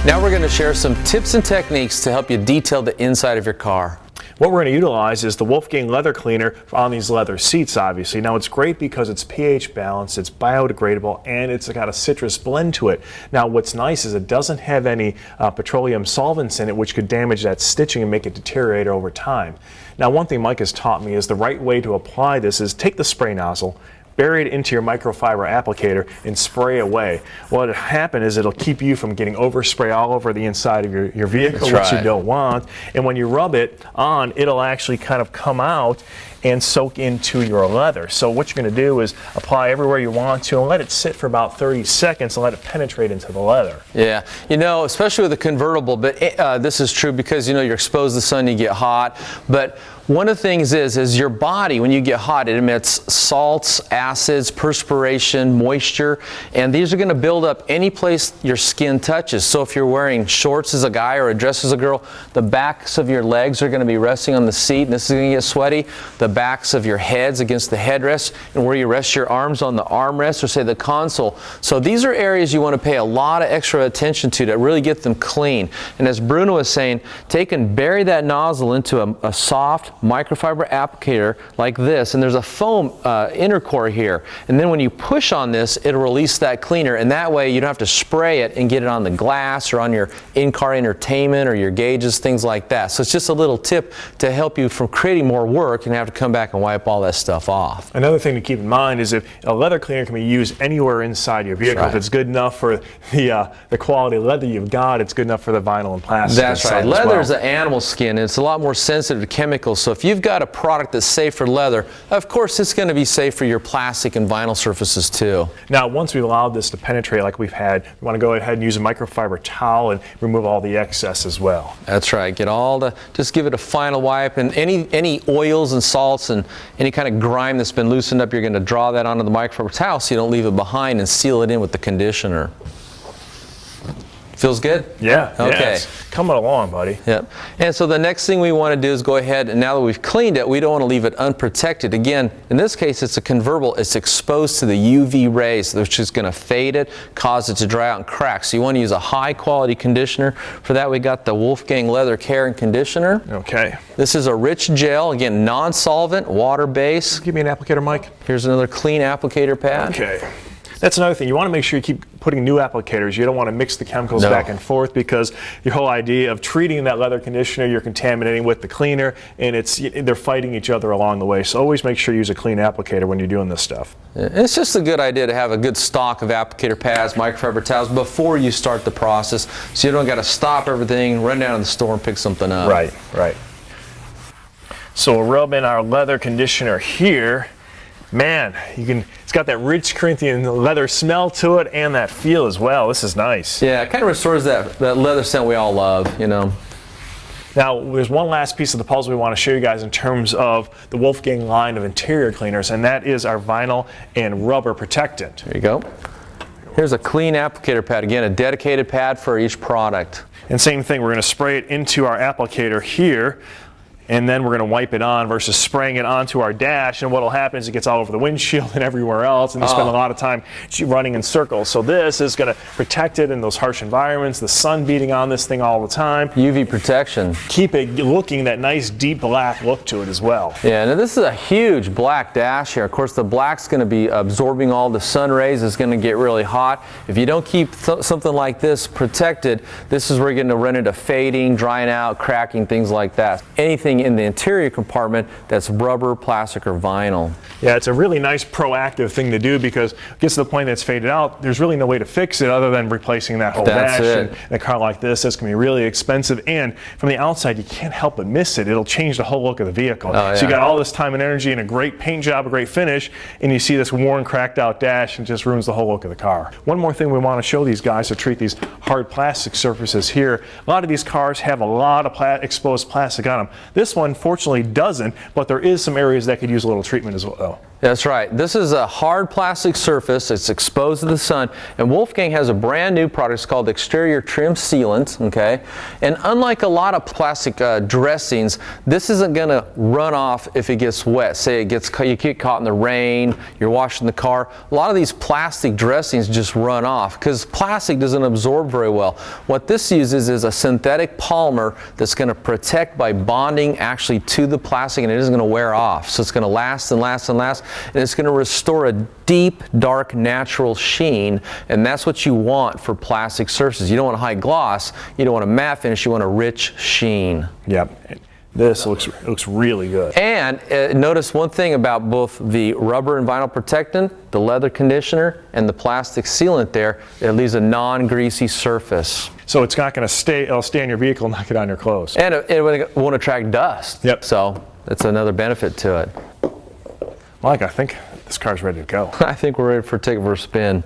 Now we're going to share some tips and techniques to help you detail the inside of your car. What we're going to utilize is the Wolfgang leather cleaner on these leather seats, obviously. Now it's great because it's pH balanced, it's biodegradable, and it's got a citrus blend to it. Now what's nice is it doesn't have any petroleum solvents in it, which could damage that stitching and make it deteriorate over time. Now one thing Mike has taught me is the right way to apply this is take the spray nozzle, bury it into your microfiber applicator and spray away. What'll happen is it'll keep you from getting overspray all over the inside of your vehicle, which you don't want. And when you rub it on, it'll actually kind of come out and soak into your leather. So what you're going to do is apply everywhere you want to and let it sit for about 30 seconds and let it penetrate into the leather. Yeah, you know, especially with a convertible, but this is true because, you know, you're exposed to the sun, you get hot. But one of the things is your body, when you get hot, it emits salts, acids, perspiration, moisture, and these are going to build up any place your skin touches. So if you're wearing shorts as a guy or a dress as a girl, the backs of your legs are going to be resting on the seat, and this is going to get sweaty. The backs of your heads against the headrest, and where you rest your arms on the armrest or say the console. So these are areas you want to pay a lot of extra attention to really get them clean. And as Bruno was saying, take and bury that nozzle into a soft microfiber applicator like this, and there's a foam inner core here, and then when you push on this, it'll release that cleaner, and that way you don't have to spray it and get it on the glass or on your in-car entertainment or your gauges, things like that. So it's just a little tip to help you from creating more work and have to come back and wipe all that stuff off. Another thing to keep in mind is if a leather cleaner can be used anywhere inside your vehicle. If it's good enough for the quality of leather you've got, it's good enough for the vinyl and plastic. That's right. Leather is an animal skin, and it's a lot more sensitive to chemicals. So if you've got a product that's safe for leather, of course it's going to be safe for your plastic and vinyl surfaces too. Now once we've allowed this to penetrate like we've had, we want to go ahead and use a microfiber towel and remove all the excess as well. That's right. Just give it a final wipe, and any oils and salts and any kind of grime that's been loosened up, you're going to draw that onto the microfiber towel so you don't leave it behind, and seal it in with the conditioner. Feels good? Yeah. Okay. Yeah, it's coming along, buddy. Yep. And so the next thing we want to do is go ahead, and now that we've cleaned it, we don't want to leave it unprotected. Again, in this case, it's a convertible. It's exposed to the UV rays, which is going to fade it, cause it to dry out and crack. So you want to use a high quality conditioner. For that, we got the Wolfgang Leather Care and Conditioner. Okay. This is a rich gel, again, non-solvent, water-based. Give me an applicator, Mike. Here's another clean applicator pad. Okay. That's another thing. You want to make sure you keep putting new applicators. You don't want to mix the chemicals back and forth, because your whole idea of treating that leather conditioner, you're contaminating with the cleaner, and they're fighting each other along the way. So always make sure you use a clean applicator when you're doing this stuff. It's just a good idea to have a good stock of applicator pads, microfiber towels before you start the process, so you don't got to stop everything, run down to the store and pick something up. Right, right. So we'll rub in our leather conditioner here. Man, it's got that rich Corinthian leather smell to it and that feel as well. This is nice. Yeah, it kind of restores that leather scent we all love, you know. Now, there's one last piece of the puzzle we want to show you guys in terms of the Wolfgang line of interior cleaners, and that is our vinyl and rubber protectant. There you go. Here's a clean applicator pad. Again, a dedicated pad for each product. And same thing, we're going to spray it into our applicator here, and then we're going to wipe it on versus spraying it onto our dash, and what will happen is it gets all over the windshield and everywhere else, and you spend a lot of time running in circles. So this is going to protect it in those harsh environments, the sun beating on this thing all the time. UV protection. Keep it looking that nice deep black look to it as well. Yeah, now this is a huge black dash here. Of course, the black's going to be absorbing all the sun rays. It's going to get really hot. If you don't keep something like this protected, this is where you're going to run into fading, drying out, cracking, things like that. Anything in the interior compartment that's rubber, plastic, or vinyl. Yeah, it's a really nice proactive thing to do, because it gets to the point that it's faded out, there's really no way to fix it other than replacing that whole dash. And in a car like this, it's going to be really expensive, and from the outside you can't help but miss it. It'll change the whole look of the vehicle. So you got all this time and energy and a great paint job, a great finish, and you see this worn, cracked out dash, and it just ruins the whole look of the car. One more thing we want to show these guys to treat these hard plastic surfaces here. A lot of these cars have a lot of exposed plastic on them. This one fortunately doesn't, but there is some areas that could use a little treatment as well. That's right. This is a hard plastic surface. It's exposed to the sun. And Wolfgang has a brand new product. It's called Exterior Trim Sealant. Okay. And unlike a lot of plastic dressings, this isn't going to run off if it gets wet. Say you get caught in the rain, you're washing the car. A lot of these plastic dressings just run off because plastic doesn't absorb very well. What this uses is a synthetic polymer that's going to protect by bonding actually to the plastic, and it isn't going to wear off. So it's going to last and last and last. And it's going to restore a deep, dark, natural sheen, and that's what you want for plastic surfaces. You don't want a high gloss, you don't want a matte finish, you want a rich sheen. Yep. This looks really good. And notice one thing about both the rubber and vinyl protectant, the leather conditioner, and the plastic sealant there, it leaves a non-greasy surface. So it's not going to stay, it'll stay in your vehicle and not get on your clothes. And it won't attract dust. Yep. So that's another benefit to it. Mike, I think this car's ready to go. I think we're ready for take it for a spin.